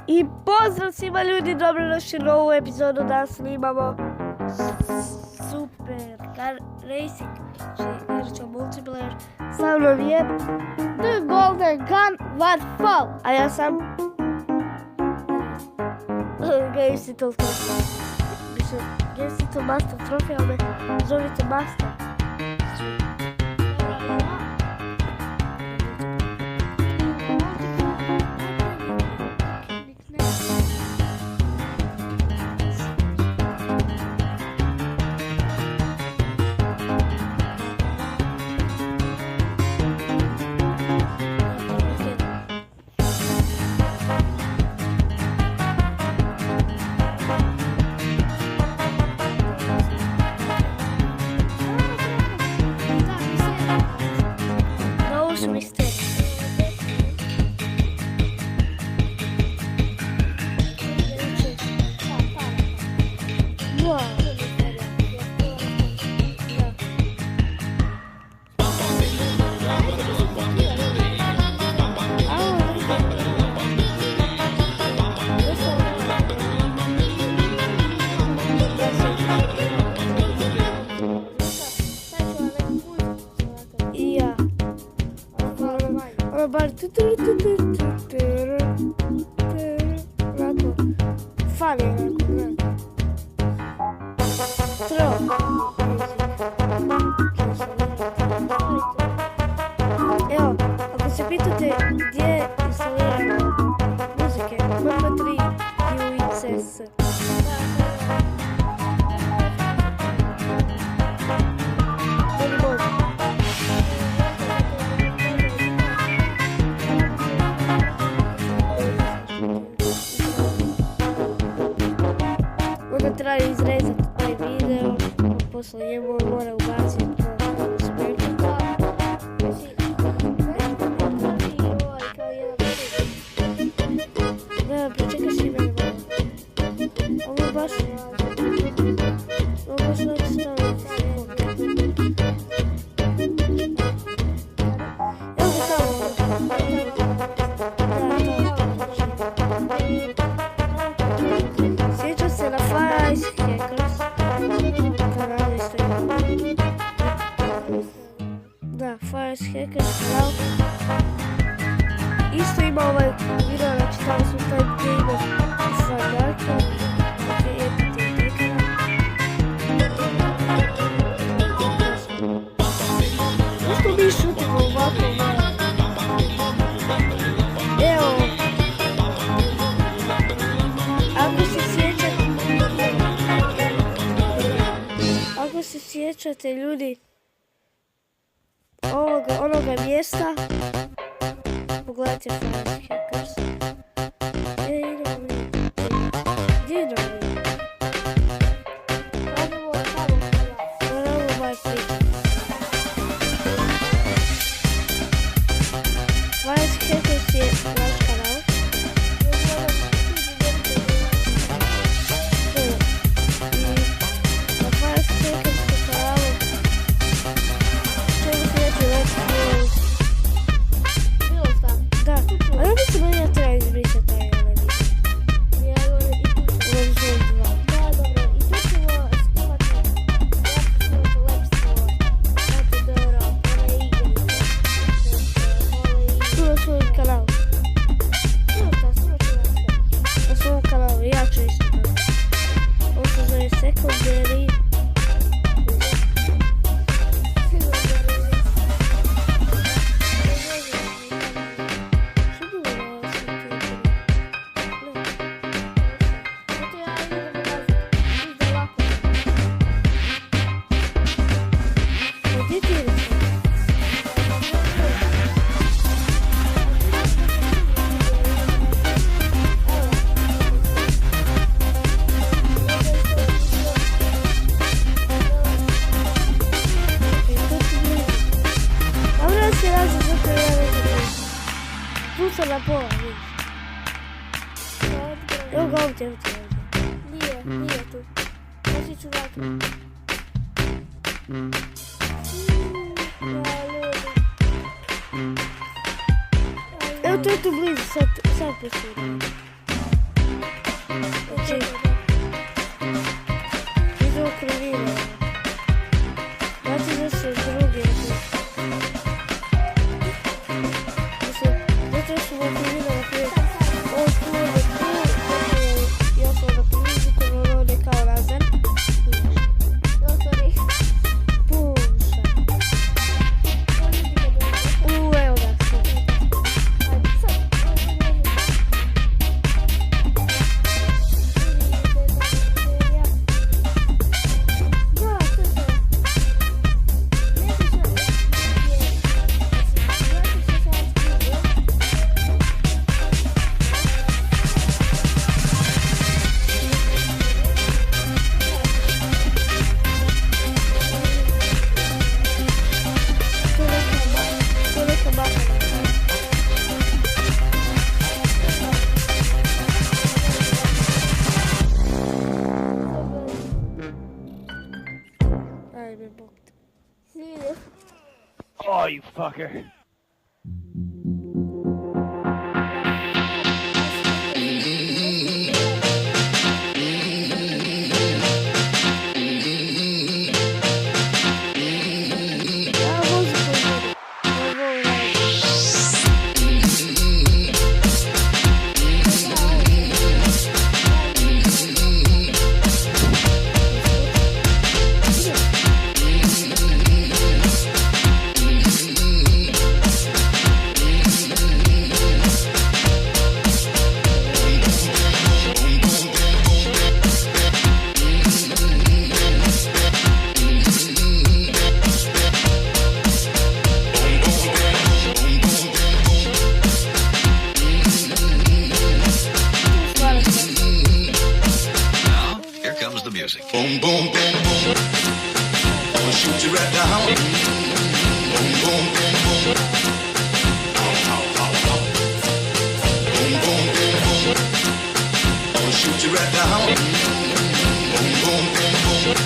I pozdrav svima ljudi, dobrodošli na ovu epizodu. Danas snimamo super car racing, znači multiplayer. Sa mnom je The Golden Gun Waterfall, a ja sam Gamesital Trophy. Mislim, Gamesital Master Trophy, ali me zovite Master. Bar fali evo, ako se pitate gdje instaliramo muzike, MP3 i UXS. Treba izrezati taj video, poslije njemu mora ubaciti to smernika. Da, pričekaj si mene malo. Ovo baš neće staviti. Evo ga tamo. Sjećam se na Hackers kanal isto ima. Da, Hackers kanal isto ima ovaj video, znači tamo su taj gamer standardno. Ok, jebite i taj kanal. Isto mi šutimo ovako. Evo, ako se sjećate ljudi onoga mjesta, pogledajte Hackers. Idemo mi. Gdje idemo mi? Moramo ovaj klik. Hackers je naš kanal. Na pola, vidiš. Evo ga ovdje. Nije tu. Možda ću vratiti. Evo to je tu blizu, sad posudim. Znači, video krivine. Znači da se drugi. Zato su ovo krivine na prije. Ovo tu je tu. Ja sam da priviđu koji ovdje kao razen. Otvori. Puša. Evo ga. Oh, you fucker. Boom, boom, boom, boom. I'ma shoot you right down. Boom, boom, boom, boom. Boom, boom, boom, boom. I'ma shoot you right down. Boom, boom, boom, boom.